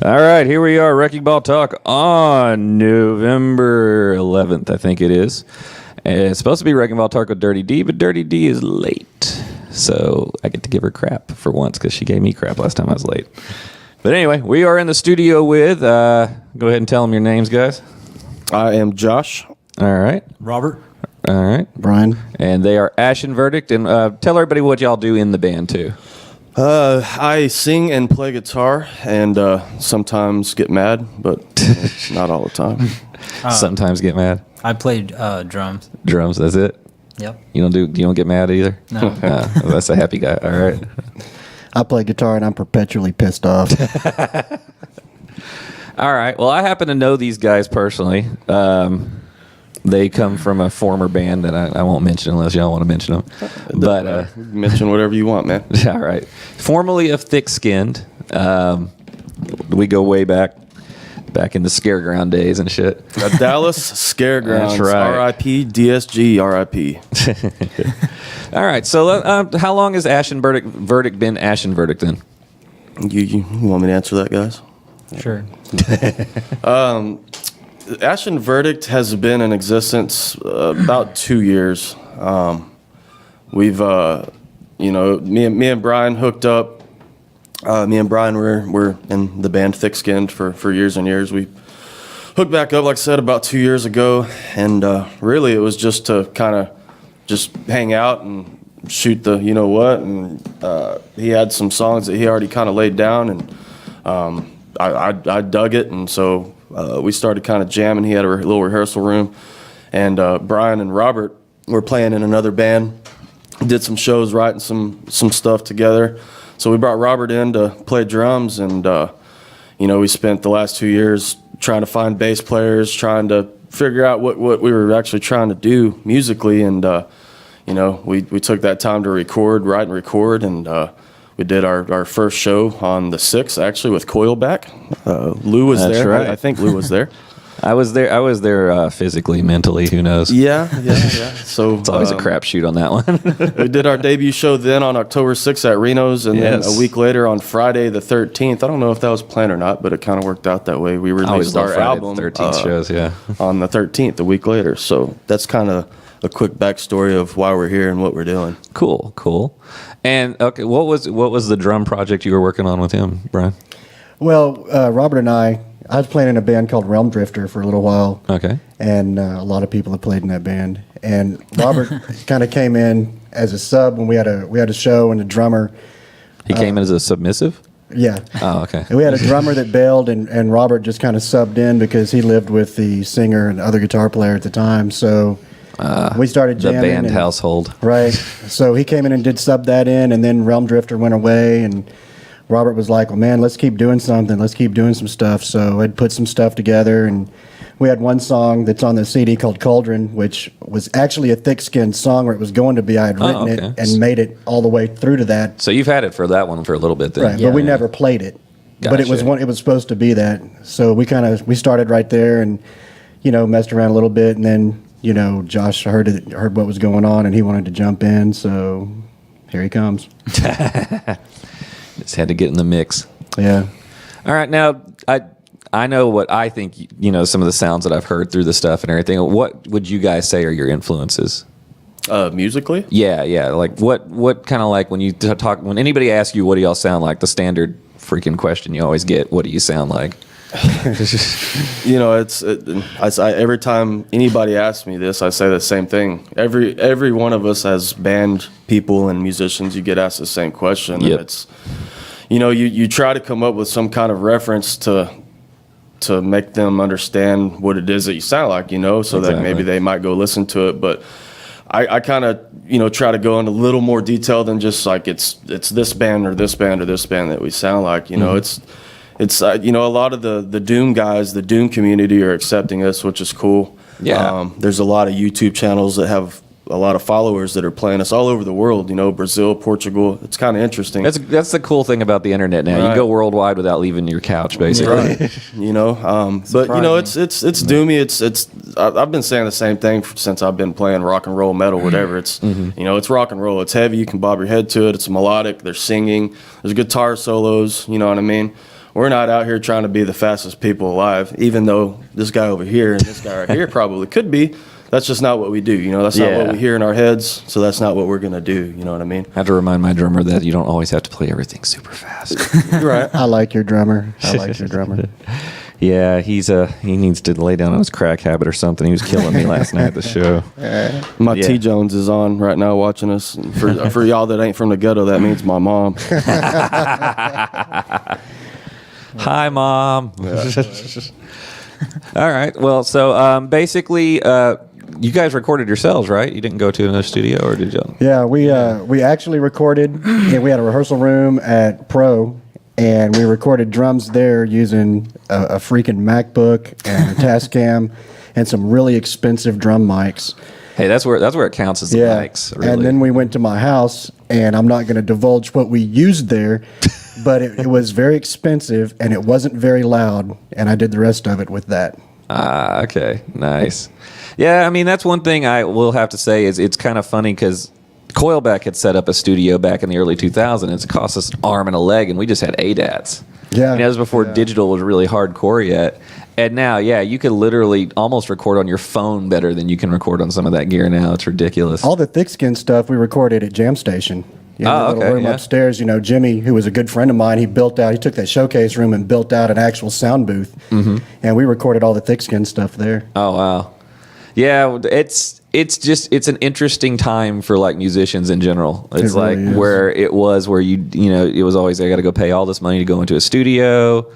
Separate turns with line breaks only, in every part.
All right, here we are, Wrecking Ball Talk on November 11th, I think it is. And it's supposed to be Wrecking Ball Talk with Dirty D, but Dirty D is late. So I get to give her crap for once because she gave me crap last time I was late. But anyway, we are in the studio with, go ahead and tell them your names, guys.
I am Josh.
All right.
Robert.
All right.
Brian.
And they are Ashen Verdict. And tell everybody what y'all do in the band, too.
I sing and play guitar and sometimes get mad, but not all the time.
Sometimes get mad.
I played drums.
Drums, that's it?
Yep.
You don't get mad either?
No.
That's a happy guy. All right.
I play guitar and I'm perpetually pissed off.
All right. Well, I happen to know these guys personally. They come from a former band that I won't mention unless y'all want to mention them. But
Mention whatever you want, man.
all right. Formerly of Thick Skinned. We go way back in the Scareground days and shit.
Dallas Scaregrounds.
That's right.
R.I.P. DSG. R.I.P.
All right. So how long has Ashen Verdict been Ashen Verdict then?
You want me to answer that, guys?
Sure.
Ashen Verdict has been in existence about 2 years. We've, me and Brian hooked up. Me and Brian were in the band Thick Skinned for years and years. We hooked back up, like I said, about 2 years ago. And really it was just to kind of just hang out and shoot the you know what. And he had some songs that he already kind of laid down. And I dug it. And so we started kind of jamming. He had a little rehearsal room. And Brian and Robert were playing in another band. Did some shows, writing some stuff together. So we brought Robert in to play drums, and we spent the last 2 years trying to find bass players, trying to figure out what we were actually trying to do musically, and we took that time to write and record, and we did our first show on the 6th, actually, with Coilback. Lou was
That's
there.
right.
I think Lou was there.
I was there physically, mentally, who knows?
Yeah. So
It's always a crapshoot on that one.
we did our debut show then on October 6th at Reno's, and then a week later on Friday the 13th. I don't know if that was planned or not, but it kind of worked out that way. We released our album
13th shows,
on the 13th, a week later. So that's kind of a quick backstory of why we're here and what we're doing.
Cool. And okay, what was the drum project you were working on with him, Brian?
Well, Robert and I was playing in a band called Realm Drifter for a little while.
Okay.
And a lot of people have played in that band. And Robert kind of came in as a sub when we had a show, and the drummer.
He came in as a submissive?
Yeah.
Oh, okay.
And we had a drummer that bailed, and Robert just kind of subbed in because he lived with the singer and other guitar player at the time. So we started
The
jamming.
band household.
Right. So he came in and did sub that in, and then Realm Drifter went away, and Robert was like, well, man, let's keep doing something. Let's keep doing some stuff. So I'd put some stuff together, and we had one song that's on the CD called Cauldron, which was actually a Thick Skinned song where it was going to be. I had written it and made it all the way through to that.
So you've had it for that one for a little bit then.
Right, but we never played it. But it was it was supposed to be that. So we started right there and, messed around a little bit, and then, Josh heard what was going on, and he wanted to jump in, so here he comes.
Just had to get in the mix.
Yeah.
All right, now I know what I think. Some of the sounds that I've heard through the stuff and everything. What would you guys say are your influences?
Musically?
Yeah. Like what kind of like when you talk when anybody asks you what do y'all sound like, the standard freaking question you always get, what do you sound like?
Every time anybody asks me this, I say the same thing. Every one of us as band people and musicians, you get asked the same question.
Yep.
And it's, you try to come up with some kind of reference to make them understand what it is that you sound like, so that maybe they might go listen to it. But I kind of, try to go into a little more detail than just like it's this band or this band or this band that we sound like. It's a lot of the Doom guys, the Doom community are accepting us, which is cool.
Yeah.
There's a lot of YouTube channels that have a lot of followers that are playing us all over the world, Brazil, Portugal. It's kind of interesting.
That's the cool thing about the internet now.
Right.
You can go worldwide without leaving your couch, basically.
Right. But it's doomy. It's I've been saying the same thing since I've been playing rock and roll, metal, whatever. It's it's rock and roll. It's heavy. You can bob your head to it. It's melodic. There's singing. There's guitar solos. You know what I mean? we're not out here trying to be the fastest people alive, even though this guy over here and this guy right here probably could be. That's just not what we do, you know. That's not
Yeah.
what we hear in our heads, so that's not what we're gonna do. You know what I mean?
I have to remind my drummer that you don't always have to play everything super fast.
You're right.
I like your drummer. I like your drummer.
Yeah, he needs to lay down on his crack habit or something. He was killing me last night at the show.
My
Yeah.
T Jones is on right now watching us. For y'all that ain't from the ghetto, that means my mom.
Hi, Mom. All right. Well, so basically, you guys recorded yourselves, right? You didn't go to another studio, or did you?
Yeah, we actually recorded. Yeah, we had a rehearsal room at Pro, and we recorded drums there using a freaking MacBook and a Tascam and some really expensive drum mics.
Hey, that's where it counts as the
Yeah,
mics. Really.
and then we went to my house, and I'm not going to divulge what we used there, but it was very expensive, and it wasn't very loud, and I did the rest of it with that.
Okay, nice. Yeah, I mean that's one thing I will have to say is it's kind of funny because Coilback had set up a studio back in the early 2000s. It cost us an arm and a leg, and we just had ADATs.
Yeah,
I mean, that was before digital was really hardcore yet. And now, yeah, you could literally almost record on your phone better than you can record on some of that gear now. It's ridiculous.
All the thick skin stuff we recorded at Jam Station. You know, the little room upstairs, you know, Jimmy, who was a good friend of mine, he took that showcase room and built out an actual sound booth. Mm-hmm. And we recorded all the thick skin stuff there.
Oh, wow. Yeah, it's an interesting time for like musicians in general. It's
really
like
is.
where it was where you know, it was always I got to go pay all this money to go into a studio,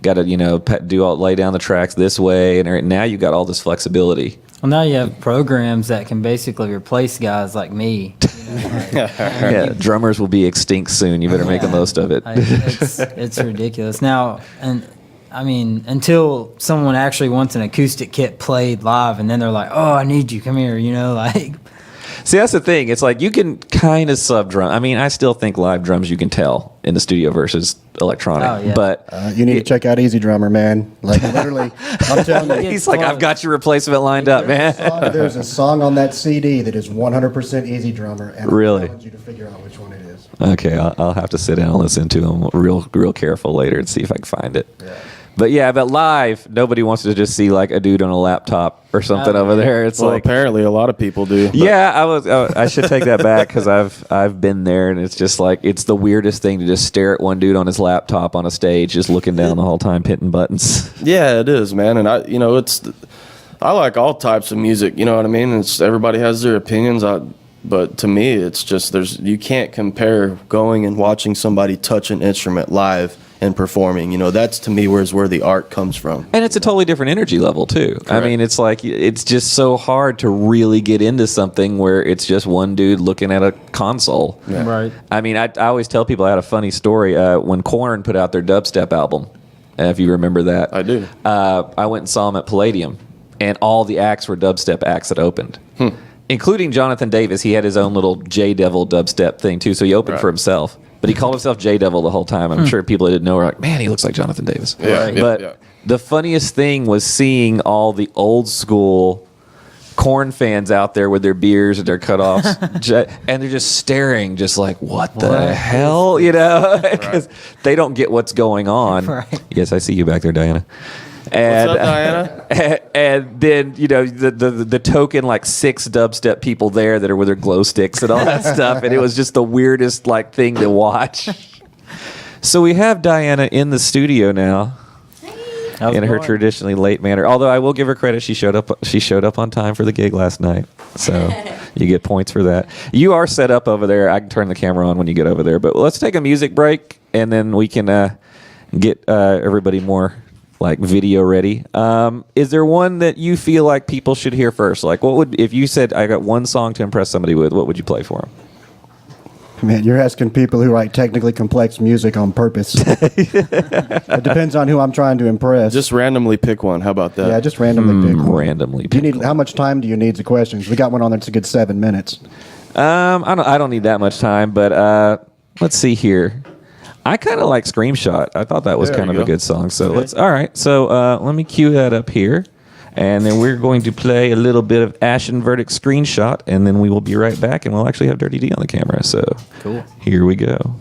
got to, you know, lay down the tracks this way, and now you got all this flexibility.
Well, now you have programs that can basically replace guys like me. You know, like,
Yeah, drummers will be extinct soon. You better make the most of it.
It's ridiculous now, and I mean, until someone actually wants an acoustic kit played live, and then they're like, "Oh, I need you, come here," you know, like.
See, that's the thing. It's like you can kind of sub drum. I mean, I still think live drums you can tell in the studio versus electronic.
Oh, yeah.
But
You need to check out Easy Drummer, man. Like, literally, I'm telling you.
he's like, I've got your replacement lined up, man.
There's a song on that CD that is 100% Easy Drummer, and
Really?
I want you to figure out which one it is.
Okay, I'll have to sit down and listen to them real careful later and see if I can find it.
Yeah.
But yeah, but live, nobody wants to just see like a dude on a laptop or something over there. It's
Well,
like,
apparently a lot of people do. but-
yeah, I should take that back because I've been there, and it's just like it's the weirdest thing to just stare at one dude on his laptop on a stage, just looking down the whole time, hitting buttons.
Yeah, it is, man. And I like all types of music. You know what I mean? Everybody has their opinions. But to me, it's just you can't compare going and watching somebody touch an instrument live and performing. You know, that's to me where the art comes from.
And it's a totally different energy level too. I mean, it's like it's just so hard to really get into something where it's just one dude looking at a console.
Yeah.
Right.
I mean, I always tell people I had a funny story when Korn put out their dubstep album. If you remember that,
I do.
I went and saw them at Palladium, and all the acts were dubstep acts that opened, including Jonathan Davis. He had his own little J Devil dubstep thing too, so he opened for himself. But he called himself J Devil the whole time. I'm sure people that didn't know were like, man, he looks like Jonathan Davis.
Yeah, yeah,
But
yeah.
the funniest thing was seeing all the old school Korn fans out there with their beers and their cutoffs, and they're just staring, just like, what the hell? You know, because they don't get what's going on.
Right.
Yes, I see you back there, Diana. And,
What's up, Diana?
and then, you know, the token like 6 dubstep people there that are with their glow sticks and all that stuff. And it was just the weirdest like thing to watch. So we have Diana in the studio now
How's
in
it
her
going?
traditionally late manner. Although I will give her credit, she showed up on time for the gig last night. So you get points for that. You are set up over there. I can turn the camera on when you get over there. But let's take a music break, and then we can get everybody more like video ready. Is there one that you feel like people should hear first? Like, what would, if you said I got one song to impress somebody with, what would you play for them?
Man, you're asking people who write technically complex music on purpose. It depends on who I'm trying to impress.
Just randomly pick one. How about that?
yeah, just randomly pick one.
Randomly.
Do you need, how much time do you need the questions? We got one on there that's a good 7 minutes.
I don't need that much time, but let's see here. I kind of like Screamshot. I thought that was
There
kind of
you
a
go.
good song. So all right. So let me cue that up here. And then we're going to play a little bit of Ashen Verdict Screenshot, and then we will be right back, and we'll actually have Dirty D on the camera. So
Cool.
here we go.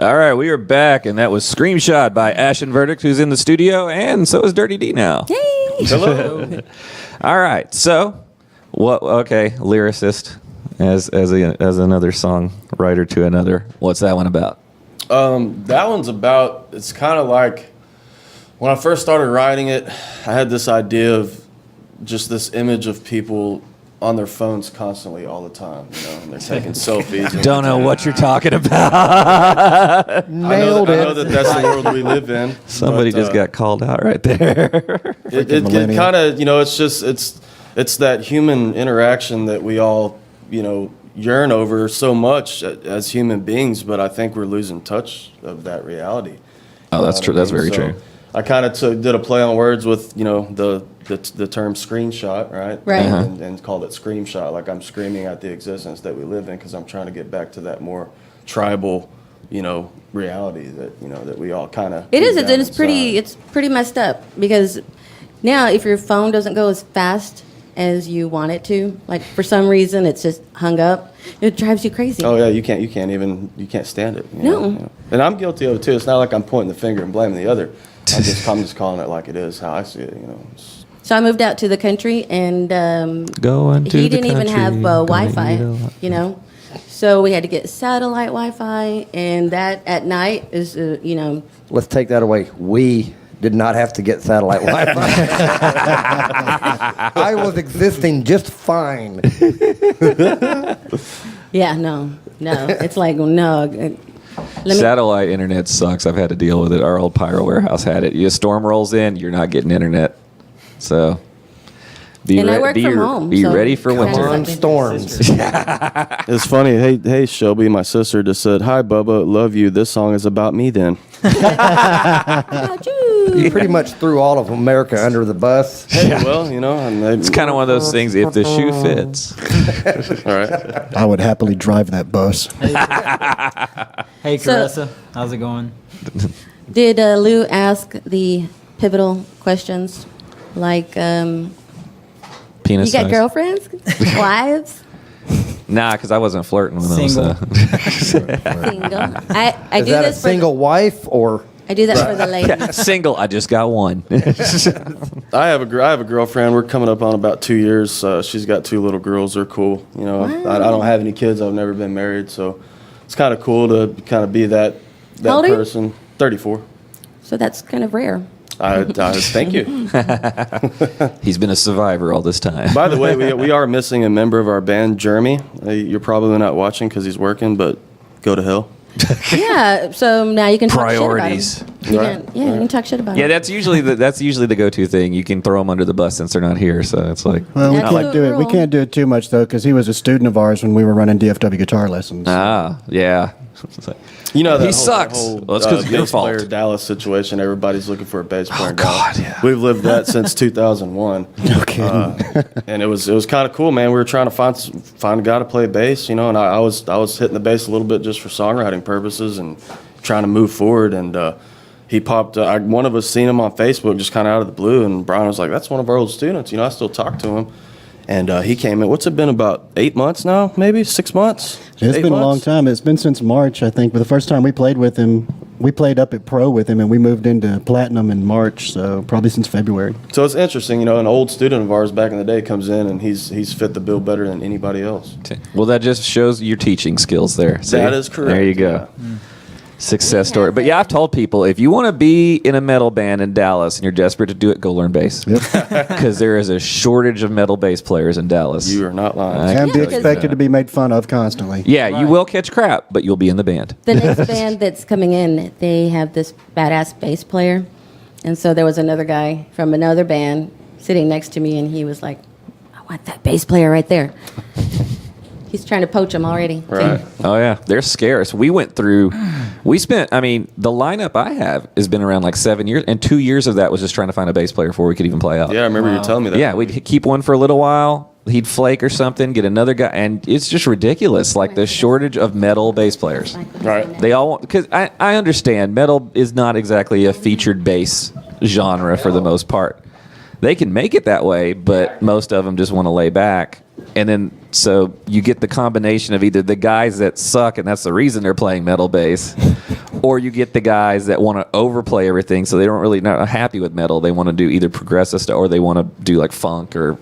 All right, we are back, and that was Screenshot by Ashen Verdict, who's in the studio, and so is Dirty D now.
Yay!
Hello.
All right, so what? Okay, lyricist as another songwriter to another. What's that one about?
That one's about, it's kind of like when I first started writing it, I had this idea of just this image of people on their phones constantly all the time, and they're taking selfies. And
Don't know what you're talking about.
I know that that's the world we live in.
Somebody
but,
just got called out right there.
It kind of, it's that human interaction that we all, yearn over so much as human beings, but I think we're losing touch of that reality.
Oh, that's true. That's very true.
I kind of did a play on words with, the term screenshot, right?
Right.
And called it screamshot, like I'm screaming at the existence that we live in because I'm trying to get back to that more tribal, reality that we all kind of.
It is. It's pretty messed up because now if your phone doesn't go as fast as you want it to, like for some reason it's just hung up, it drives you crazy.
Oh yeah, you can't stand it.
No.
And I'm guilty of it too. It's not like I'm pointing the finger and blaming the other. I'm just calling it like it is, how I see it.
So I moved out to the country, and he didn't even have Wi-Fi. So we had to get satellite Wi-Fi, and that at night is,
Let's take that away. We did not have to get satellite Wi-Fi. I was existing just fine.
Yeah, no. It's like, no.
Satellite internet sucks. I've had to deal with it. Our old Pyro warehouse had it. A storm rolls in, you're not getting internet. So
I work from home.
Be
so
ready for winter.
On storms.
It's funny. Hey, Shelby, my sister just said, "Hi, Bubba, love you. This song is about me." Then
You pretty much threw all of America under the bus.
hey, well,
It's kind of one of those things. If the shoe fits,
all right.
I would happily drive that bus.
Hey,
So-
Carissa, how's it going?
Did Lou ask the pivotal questions? Like,
penis
you got
size.
girlfriends? Wives?
Nah, because I wasn't flirting with
Single.
them.
Single? I
Is
do
that a
this
single wife or?
I do that for the ladies.
So. Single. I just got one.
I have a girlfriend. We're coming up on about 2 years. She's got 2 little girls. They're cool. I don't have any kids. I've never been married, so it's kind of cool to kind of be that
How old are you?
person. 34.
So that's kind of rare.
I thank you.
He's been a survivor all this time.
By the way, we are missing a member of our band, Jeremy. You're probably not watching because he's working, but go to hell.
Yeah, so now you can talk
Priorities.
shit about him. You can talk shit about
Yeah,
him.
that's usually the go-to thing. You can throw them under the bus since they're not here. So it's like,
Well, we
That's
can't
the
do it. We
rule.
can't do it too much though, because he was a student of ours when we were running DFW guitar lessons.
yeah.
You know that
He
whole,
sucks.
That whole,
Well, it's 'cause of your
bass
fault.
player Dallas situation. Everybody's looking for a bass player. in
God,
Dallas.
yeah.
We've lived that since 2001.
No kidding.
And it was kind of cool, man. We were trying to find a guy to play bass, and I was hitting the bass a little bit just for songwriting purposes and trying to move forward. And he popped. One of us seen him on Facebook just kind of out of the blue, and Brian was like, "That's one of our old students." I still talk to him. And he came in. What's it been, about 8 months now? Maybe 6 months.
It's
8
been a long
months?
time. It's been since March, I think. But the first time we played with him, we played up at Pro with him, and we moved into Platinum in March. So probably since February.
So it's interesting, an old student of ours back in the day comes in and he's fit the bill better than anybody else.
Well, that just shows your teaching skills there. See?
That is correct.
There you go.
Yeah.
Success story. But yeah, I've told people, if you want to be in a metal band in Dallas and you're desperate to do it, go learn bass. Because there is a shortage of metal bass players in Dallas.
You are not lying.
I
And be
Yeah, because-
expected to be made fun of constantly.
Yeah, you will catch crap, but you'll be in the band.
The next band that's coming in, they have this badass bass player. And so there was another guy from another band sitting next to me, and he was like, I want that bass player right there. He's trying to poach him already.
Right.
Oh yeah, they're scarce. We spent. I mean, the lineup I have has been around like 7 years, and 2 years of that was just trying to find a bass player before we could even play out.
Yeah, I remember you telling me that.
Yeah, we'd keep one for a little while. He'd flake or something, get another guy, and it's just ridiculous. Like the shortage of metal bass players.
Right.
They all want, because I understand metal is not exactly a featured bass genre for the most part. They can make it that way, but most of them just want to lay back. And then, so you get the combination of either the guys that suck, and that's the reason they're playing metal bass, Or you get the guys that want to overplay everything, so they don't really not happy with metal. They want to do either progressive stuff or they want to do like funk or,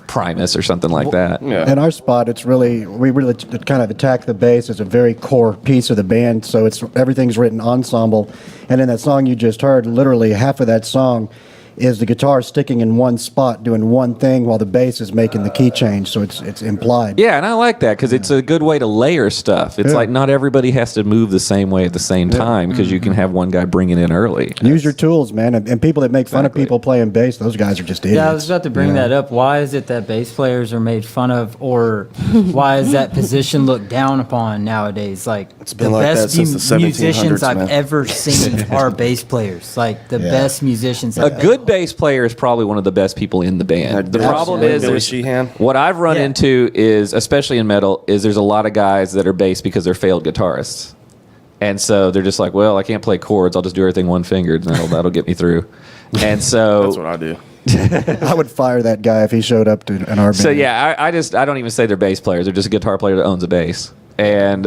Primus or something like that.
Yeah.
In our spot, we really kind of attack the bass as a very core piece of the band. So everything's written ensemble, and in that song you just heard, literally half of that song is the guitar sticking in one spot doing one thing while the bass is making the key change. So it's implied.
Yeah, and I like that because it's a good way to layer stuff. It's
Yeah.
like not everybody has to move the same way at the same time because you can have one guy bring it in early.
Use your tools, man. And people that make fun of
Exactly.
people playing bass, those guys are just idiots.
Yeah, I was about to bring that up. Why is it that bass players are made fun of, or why is that position looked down upon nowadays? Like
It's been like that since the 1700s,
musicians I've
man.
ever seen are bass players. Like the best musicians.
A good bass player is probably one of the best people in the band. The problem is
Billy
there's-
Sheehan.
what I've run
Yeah.
into is, especially in metal, is there's a lot of guys that are bass because they're failed guitarists. And so they're just like, well, I can't play chords. I'll just do everything one-fingered, and that'll get me through. And so
That's what I do.
I would fire that guy if he showed up to in our band.
So yeah, I don't even say they're bass players. They're just a guitar player that owns a bass, and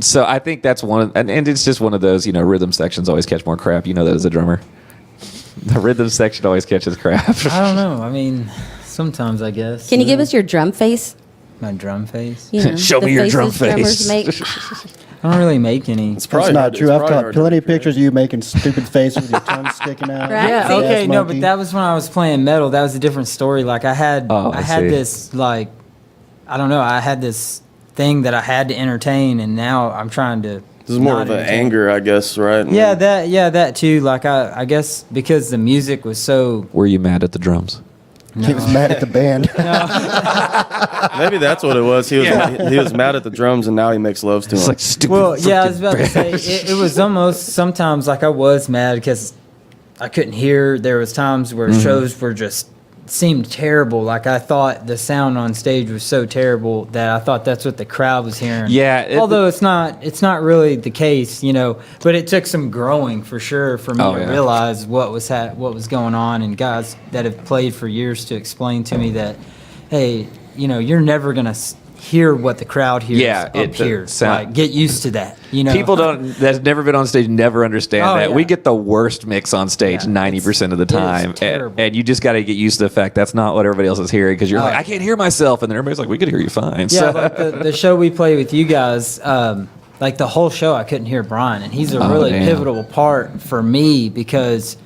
so I think that's one of, and it's just one of those. Rhythm sections always catch more crap. You know that as a drummer, the rhythm section always catches crap.
I don't know. I mean, sometimes I guess.
Can you give us your drum face?
My drum face?
You know,
Show
the
me your drum
faces drummers
face.
make.
I don't really make any.
It's probably
That's not
hard-
true.
it's
I've
probably
caught
hard to
plenty of
recreate.
pictures of you making stupid faces with your tongue sticking out.
Right.
Yeah,
See?
okay,
Ass
no,
monkey.
but that was when I was playing metal. That was a different story. Like I had
I see.
this like I don't know, I had this thing that I had to entertain, and now I'm trying to
This is more
not
of an
entertain.
anger, I guess, right?
Yeah, that too. Like I guess because the music was so
Were you mad at the drums?
He was mad at the band.
Maybe that's what it was. He was mad at the drums, and now he makes loves to
It's
them.
like stupid.
well, yeah, I was
freaking
about to say it was almost sometimes like I was mad because I couldn't hear. There was times where
Mm-hmm.
shows were just seemed terrible. Like I thought the sound on stage was so terrible that I thought that's what the crowd was hearing.
Yeah,
although it's not really the case, But it took some growing for sure for me
Oh,
to
yeah.
realize what was going on, and guys that have played for years to explain to me that, hey, you're never gonna hear what the crowd hears
Yeah,
up
it
here.
sound-
Like, get used to that.
People that's never been on stage never understand
Oh,
that.
yeah.
We get the worst mix on stage
Yeah,
90% of the
it is
time.
terrible.
And you just got to get used to the fact that's not what everybody else is hearing because you're
Oh.
like, I can't hear myself. And then everybody's like, we could hear you fine.
Yeah,
So-
like the show we play with you guys, like the whole show, I couldn't hear Brian, and he's a
Oh,
really
damn.
pivotal part for me because,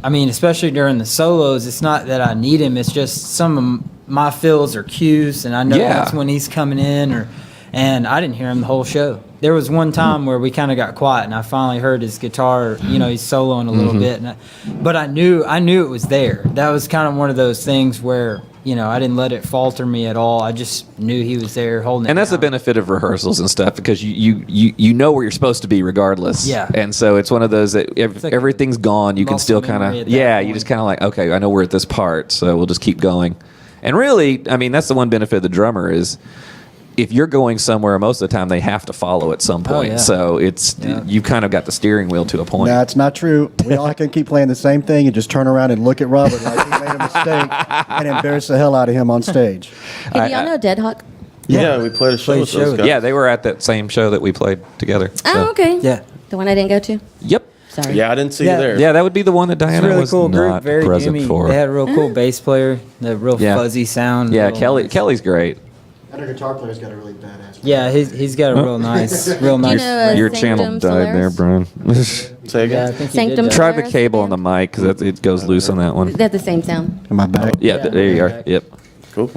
I mean, especially during the solos, it's not that I need him; it's just some of my fills or cues, and I know
Yeah.
that's when he's coming in, and I didn't hear him the whole show. There was one time where we kind of got quiet, and I finally heard his guitar. He's soloing a little bit, but I knew it was there. That was kind of one of those things where I didn't let it falter me at all. I just knew he was there holding it.
And that's the
down.
benefit of rehearsals and stuff because you know where you're supposed to be regardless.
Yeah.
And so it's one of those that if
like
everything's gone, you can
muscle
still kind
memory at
of,
that
you
point.
just kind of like, okay, I know we're at this part, so we'll just keep going. And really, I mean, that's the one benefit of the drummer is if you're going somewhere, most of the time they have to follow at some point.
yeah.
So
Yeah.
you've kind of got the steering wheel to a point.
No, it's not true. We all can keep playing the same thing and just turn around and look at Robert like he made a mistake and embarrass the hell out of him on stage.
Hey, do y'all know Dead Hawk?
Yeah, we played a show
Played
with
show
those
with-
guys.
Yeah, they were at that same show that we played together.
Oh,
So-
okay.
Yeah.
The one I didn't go to.
Yep.
Sorry.
Yeah, I didn't see
Yeah.
you there.
Yeah, that would be the one that
It's a
Diana
really
was
cool group,
not
very
present
Jimmy.
for.
They had a real cool bass player, the real
Yeah.
fuzzy sound.
Yeah,
real
Kelly.
nice.
Kelly's great.
And our guitar player's got a really badass.
Yeah, he's got a real nice, real
Do you
nice.
know,
Your
Sanctum
channel died there,
Solaris?
Brian.
Say
Yeah, I
again.
think he did
Sanctum
that.
Try the
Solaris
cable on the
band?
mic because it goes loose on that one.
They have the same sound.
Am I back?
Yeah,
Yeah.
there you are. Yep.
Cool.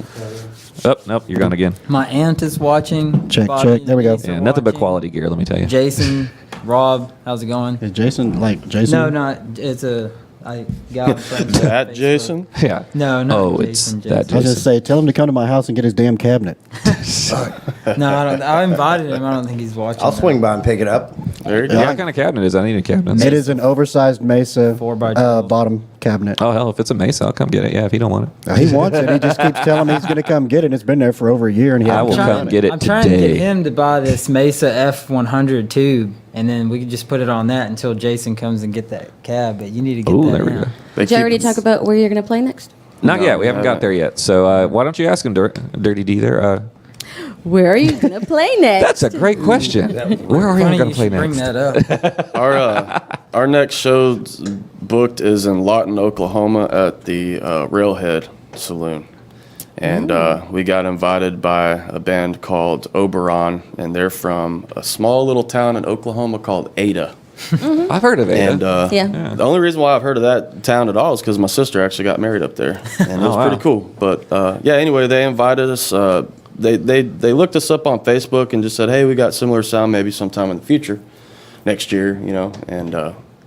Oh, nope, you're gone again.
My aunt is watching.
Check,
Bobby
check. There we go.
and Lisa
Yeah, nothing but
watching.
quality gear, let me tell you.
Jason, Rob, how's it going?
Is Jason like Jason?
No, not. It's a guy on friends on
That
Facebook.
Jason?
Yeah.
No, not
Oh,
Jason,
it's
Jason.
that
I was going
Jason.
to say, tell him to come to my house and get his damn cabinet.
No, I don't. I invited him. I don't think he's watching.
I'll
that.
swing by and pick it up.
There you
Yeah,
go.
what kind of cabinet is that? I need a cabinet.
It is an oversized Mesa
4x12.
bottom cabinet.
Oh, hell, if it's a Mesa, I'll come get it. Yeah, if you don't want it.
He wants it. He just keeps telling me he's going to come get it. And it's been there for over a year, and he
I
hasn't
will
come
come
done
get it
I'm trying to get
today.
him to buy this Mesa F100 tube, and then we could just put it on that until Jason comes and get that cab. But you need to get
Oh,
that.
there we
now.
go.
They
Did you
keep-
already talk about where you're going to play next?
Not
No,
yet. We haven't got
haven't.
there yet. So why don't you ask him, Dirty D there?
Where are you gonna play next?
That's a great question. Where are you
Funny
going
you
to play
should bring
next?
that up.
Our next show booked is in Lawton, Oklahoma at the Railhead Saloon. And we got invited by a band called Oberon, and they're from a small little town in Oklahoma called Ada.
I've heard of it.
And
Yeah.
the only reason why I've heard of that town at all is because my sister actually got married up there, and it was
wow.
pretty cool. But anyway, they invited us. They looked us up on Facebook and just said, "Hey, we got similar sound. Maybe sometime in the future, next year, And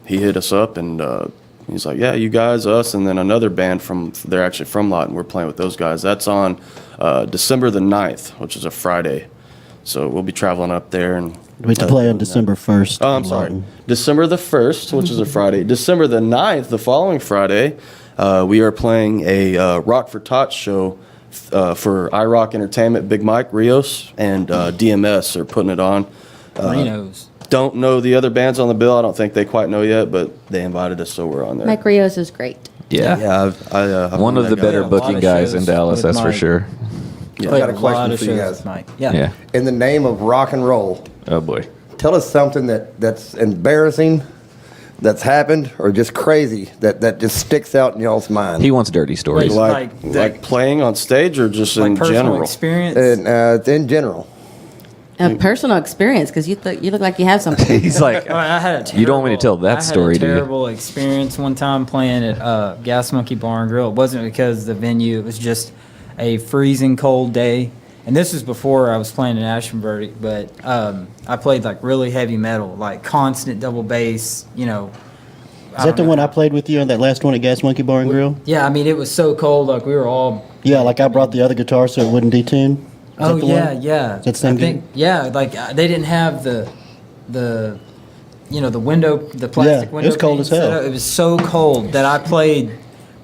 he hit us up and. He's like, yeah, you guys, us, and then another band they're actually from Lawton. We're playing with those guys. That's on December the 9th, which is a Friday. So we'll be traveling up there. And
We have to play on December 1st.
Oh, I'm sorry. December the 1st, which is a Friday. December the 9th, the following Friday, we are playing a Rock for Tots show for iRock Entertainment. Big Mike Rios and DMS are putting it on.
Reno's.
Don't know the other bands on the bill. I don't think they quite know yet, but they invited us, so we're on there.
Mike Rios is great.
Yeah.
Yeah, I've
One
known
of the
that guy.
better
Yeah, a lot
booking
of
guys in
shows
Dallas,
with
that's for
Mike.
sure.
Yeah.
Played
got a
lot
question
of
for you
shows
guys.
with Mike. Yeah.
Yeah.
In the name of rock and roll,
Oh, boy.
tell us something that's embarrassing, that's happened, or just crazy that just sticks out in y'all's mind.
He wants dirty stories.
Wait.
Like playing on stage or just
Like
in
personal
general?
experience.
And in general.
A personal experience, because you look like you have something.
He's like,
Oh, I had a
you don't want me to tell that
I
story,
had
do
a
you?
terrible experience one time playing at Gas Monkey Bar and Grill. It wasn't because of the venue. It was just a freezing cold day. And this was before I was playing an Ashen Verdict. But I played like really heavy metal, like constant double bass,
Is that the one I played with you on that last one at Gas Monkey Bar and Grill?
Yeah, I mean, it was so cold. Like we were all.
Yeah, like I brought the other guitar so it wouldn't detune. Is
Oh
that the
yeah,
one?
yeah.
Is that the same
I think yeah, like they didn't have the the window, the plastic
Yeah,
window.
it was cold
pane
as hell.
set up. It was so cold that I played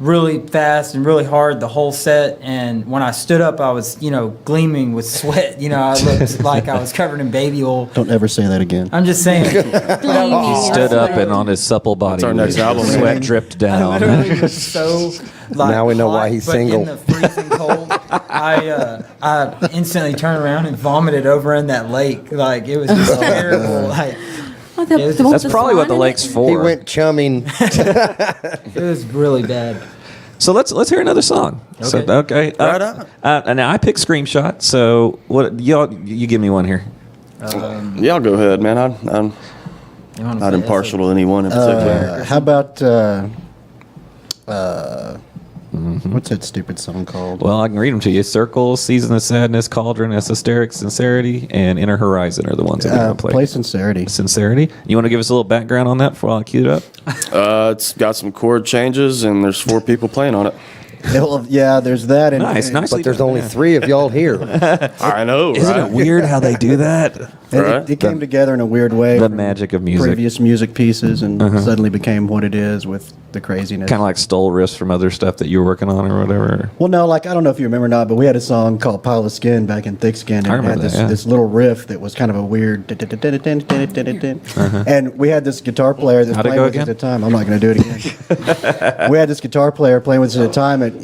really fast and really hard the whole set. And when I stood up, I was gleaming with sweat. I looked like I was covered in baby oil.
Don't ever say that again.
I'm just saying.
Gleaming
Stood
in
up
sweat.
and on his supple body,
our next album.
sweat dripped
I
down.
literally was so like
Now we know why
hot,
he's
but
single.
In the freezing cold, I instantly turned around and vomited over in that lake. Like it was just terrible. Like
Oh, the-
Yeah,
the one with
That's
the
probably what
swan
the
in
lake's
it?
for.
He went chumming.
it was really bad.
So let's hear another song. So,
Okay.
okay.
Right on.
And now I picked Screenshot. So what you give me one here?
Yeah, I'll go ahead, man. I'm
You wanna
not
play
impartial to anyone in particular.
How about what's that stupid song called?
Well, I can read them to you. Circle, Season of Sadness, Cauldron, Esoteric, Sincerity, and Inner Horizon are the ones that I'm going to play.
Play Sincerity.
Sincerity. You want to give us a little background on that before I cue it up?
It's got some chord changes, and there's 4 people playing on it.
Yeah, there's that. And,
Nice.
But there's only 3 of y'all here.
I know,
Isn't
right?
it weird how they do that?
And
Right.
it came together in a weird way.
The
from
magic of music.
Previous music pieces and suddenly became what it is with the craziness.
Kind of like stole riffs from other stuff that you were working on or whatever.
Well, no, like I don't know if you remember or not, but we had a song called "Pile of Skin" back in Thick Skin, and
I
it had
remember
this,
that, yeah.
this little riff that was kind of a weird. And we had this guitar player that
How'd it
played
go
with us
again?
at the time. I'm not going to do it again. We had this guitar player playing with us at the time, and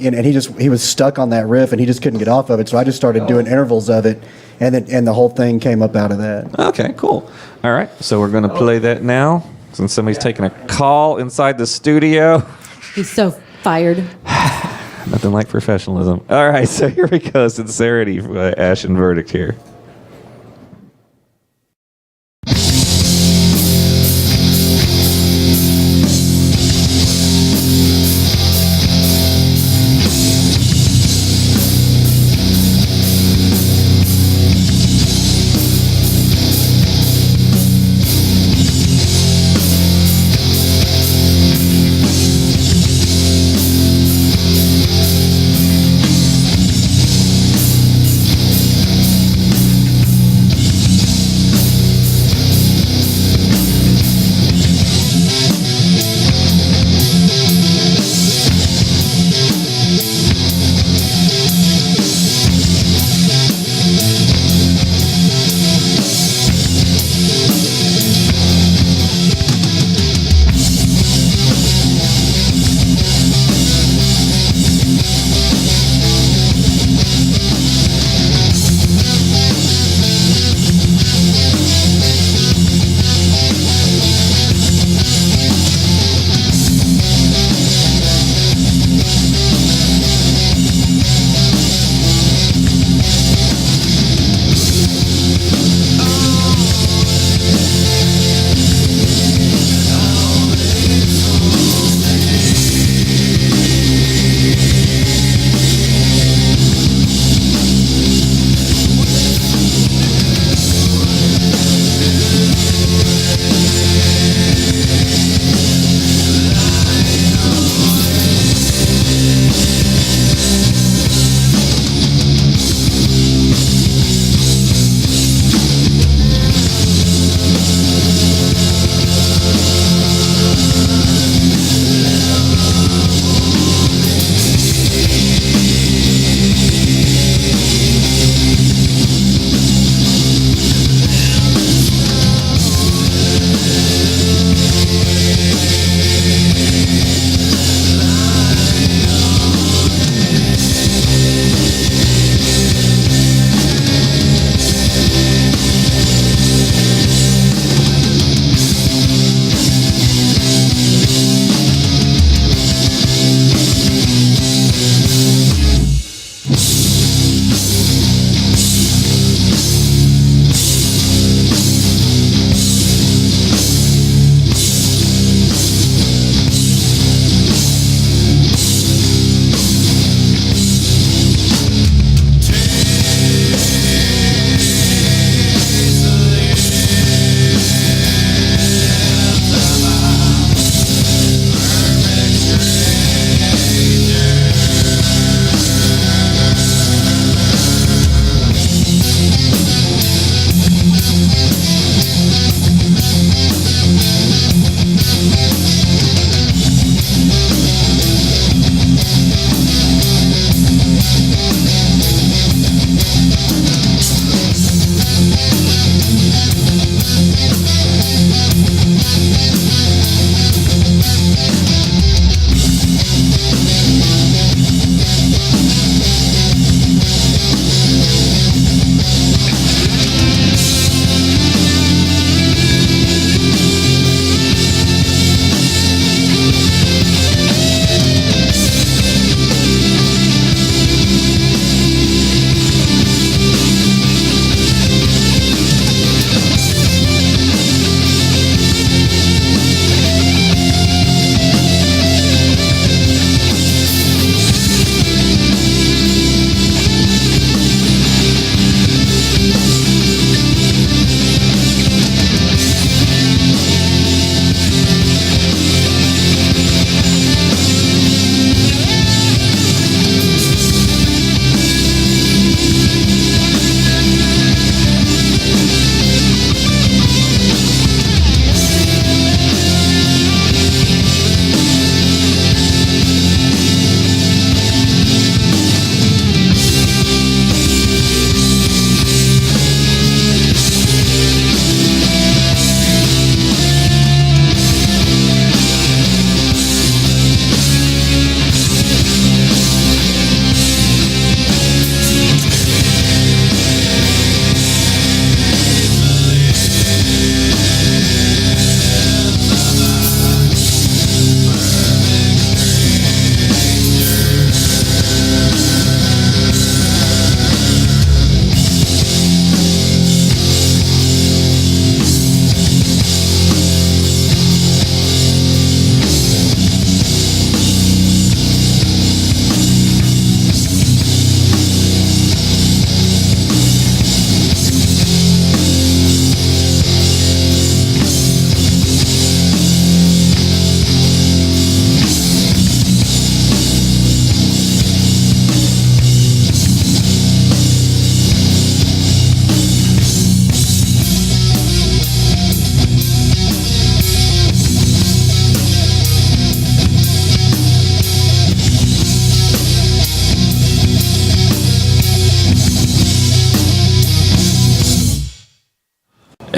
he was stuck on that riff, and he just couldn't get off of it. So I just started doing intervals of it, and the whole thing came up out of that.
Okay, cool. All right, so we're going to play that now since somebody's taking a call inside the studio.
He's so fired.
Nothing like professionalism. All right, so here we go. Sincerity, Ashen Verdict here.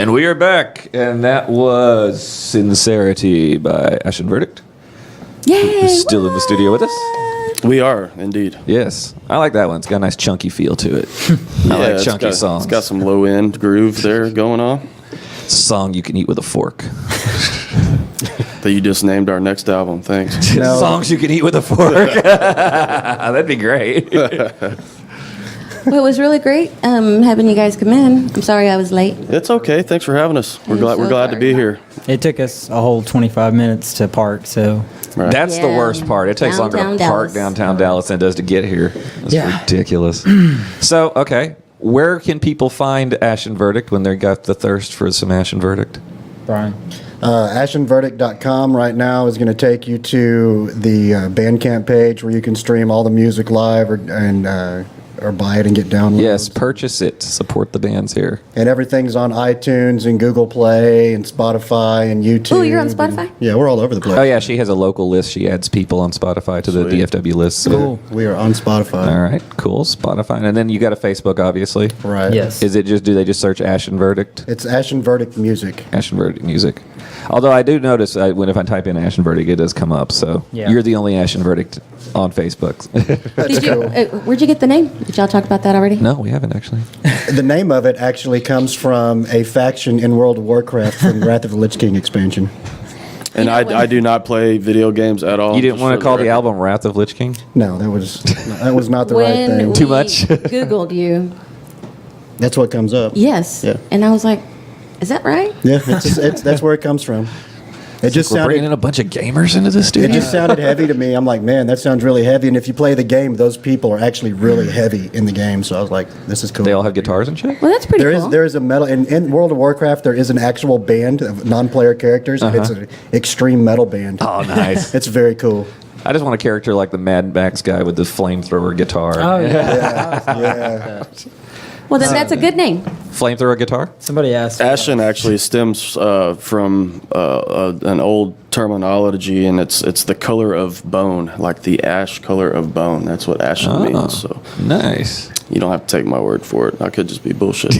And we are back, and that was Sincerity by Ashen Verdict.
Yay!
Who's still in the studio with us.
We are indeed.
Yes, I like that one. It's got a nice chunky feel to it. I like
it's
chunky songs.
It's got some low end groove there going on.
It's a song you can eat with a fork.
That you just named our next album. Thanks.
No.
Songs you can eat with a fork. That'd be great.
Well, it was really great having you guys come in. I'm sorry I was late.
It's okay. Thanks for having us. We're
I'm so
glad to be
sorry.
here.
It took us a whole 25 minutes to park, so
Right.
That's the
Yeah.
worst part. It takes longer to
Downtown
park
Dallas.
downtown Dallas than it does to get here. It's
Yeah.
ridiculous. So, okay. Where can people find Ashen Verdict when they got the thirst for some Ashen Verdict?
Brian.
AshenVerdict.com right now is going to take you to the Bandcamp page where you can stream all the music live or buy it and get downloads.
Yes, purchase it to support the bands here.
And everything's on iTunes and Google Play and Spotify and YouTube.
Oh, you're on
and-
Spotify?
yeah, we're all over the place.
Oh, yeah, she has a local list. She adds people on Spotify to the
Sweet.
DFW list. So.
Cool.
We are on Spotify.
All right, cool. Spotify. And then you got a Facebook, obviously.
Right.
Yes.
Is it just, do they just search Ashen Verdict?
It's Ashen Verdict Music.
Ashen Verdict music. Although I do notice if I type in Ashen Verdict, it does come up. So
Yeah.
you're the only Ashen Verdict on Facebook.
Did you? Where'd you get the name? Did y'all talk about that already?
No, we haven't actually.
The name of it actually comes from a faction in World of Warcraft from Wrath of the Lich King expansion.
And I do not play video games at all.
You didn't
just
want
for
to call the
record.
album Wrath of Lich King?
No, that was not the right
When
thing.
we
Too much?
Googled you,
That's what comes up.
yes.
Yeah.
And I was like, is that right?
Yeah, that's where it comes from. It just
We're bringing
sounded.
in a bunch of gamers into the
It
studio.
just sounded heavy to me. I'm like, man, that sounds really heavy. And if you play the game, those people are actually really heavy in the game. So I was like, this is cool.
They all have guitars and shit?
Well, that's pretty cool.
There is a metal in World of Warcraft. There is an actual band of non-player characters. And it's an extreme metal band.
Oh, nice.
It's very cool.
I just want a character like the Mad Max guy with the flamethrower guitar.
Oh, yeah.
Yeah.
Well, then that's a good name.
Flamethrower guitar?
Somebody asked.
Ashen actually stems from an old terminology, and it's the color of bone, like the ash color of bone. That's what ashen means. So
Nice.
you don't have to take my word for it. I could just be bullshit.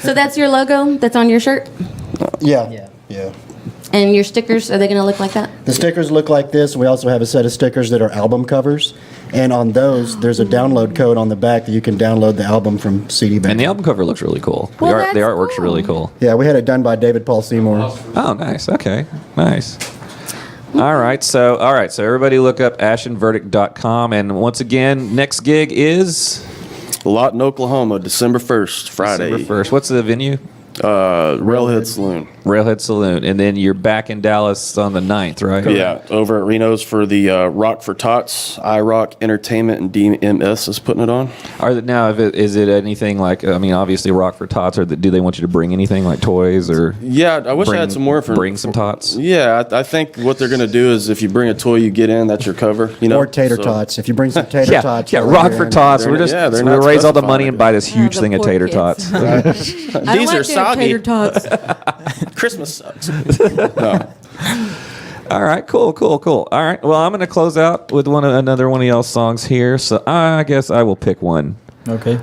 So that's your logo that's on your shirt?
Yeah.
And your stickers, are they going to look like that?
The stickers look like this. We also have a set of stickers that are album covers. And on those, there's a download code on the back that you can download the album from CD Bank.
And the album cover looks really cool.
Well,
the
that's
artwork's
cool.
really cool.
Yeah, we had it done by David Paul Seymour.
Oh, nice. Okay. Nice. All right. So everybody look up ashenverdict.com. And once again, next gig is
Lawton, Oklahoma, December 1st, Friday.
December 1st. What's the venue?
Railhead Saloon.
Railhead Saloon. And then you're back in Dallas on the 9th, right?
Yeah, over at Reno's for the Rock for Tots. iRock Entertainment and DMS is putting it on.
Is it anything like, I mean, obviously Rock for Tots, or do they want you to bring anything like toys or
Yeah, I wish I had some more for
bring some tots?
Yeah, I think what they're going to do is if you bring a toy you get in, that's your cover. You know,
Or tater
So-
tots. If you bring some tater tots.
Yeah,
over
Rock
here
for
and-
Tots.
They're
We're
not-
just
yeah, they're
we'll
not
raise all the
specifying
money and buy this huge
the
thing of
poor
tater
kids.
tots.
These are soggy.
Tater tots.
Christmas sucks. No.
All right, cool. All right, well, I'm going to close out with another one of y'all's songs here. So I guess I will pick one.
Okay.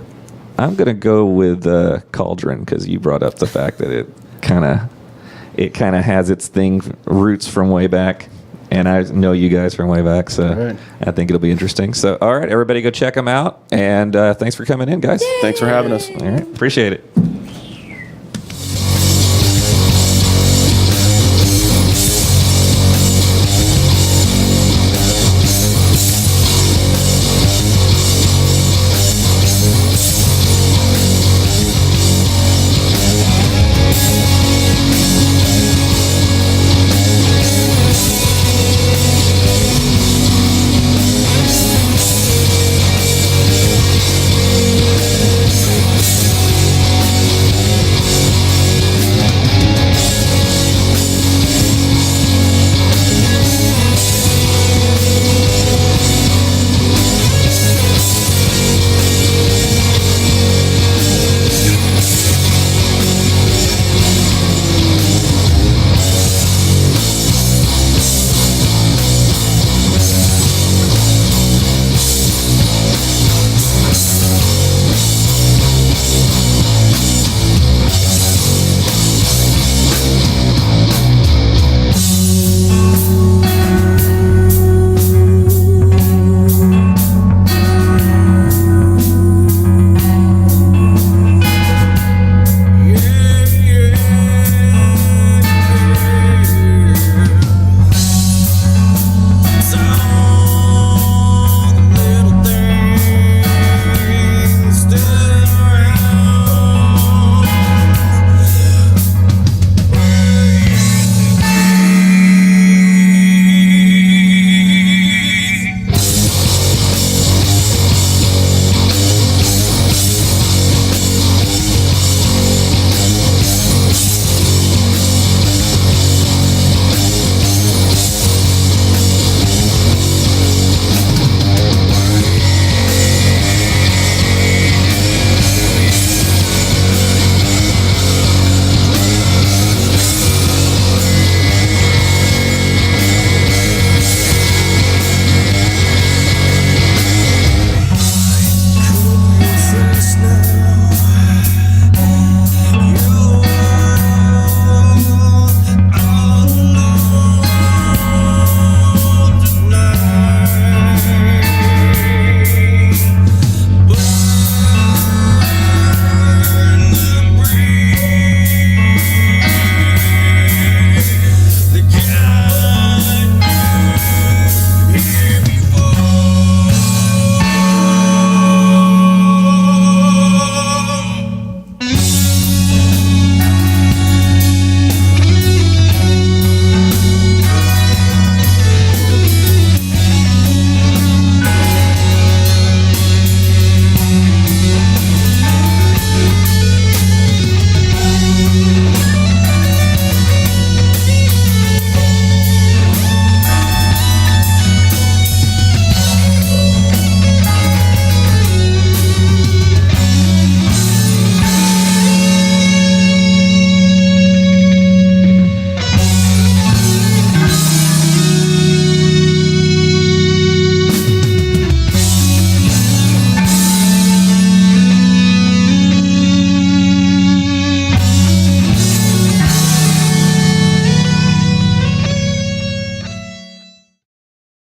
I'm going to go with Cauldron because you brought up the fact that it kind of has its roots from way back. And I know you guys from way back, so
Right.
I think it'll be interesting. So, all right, everybody go check them out. And thanks for coming in, guys.
Thanks for having us.
All right, appreciate it.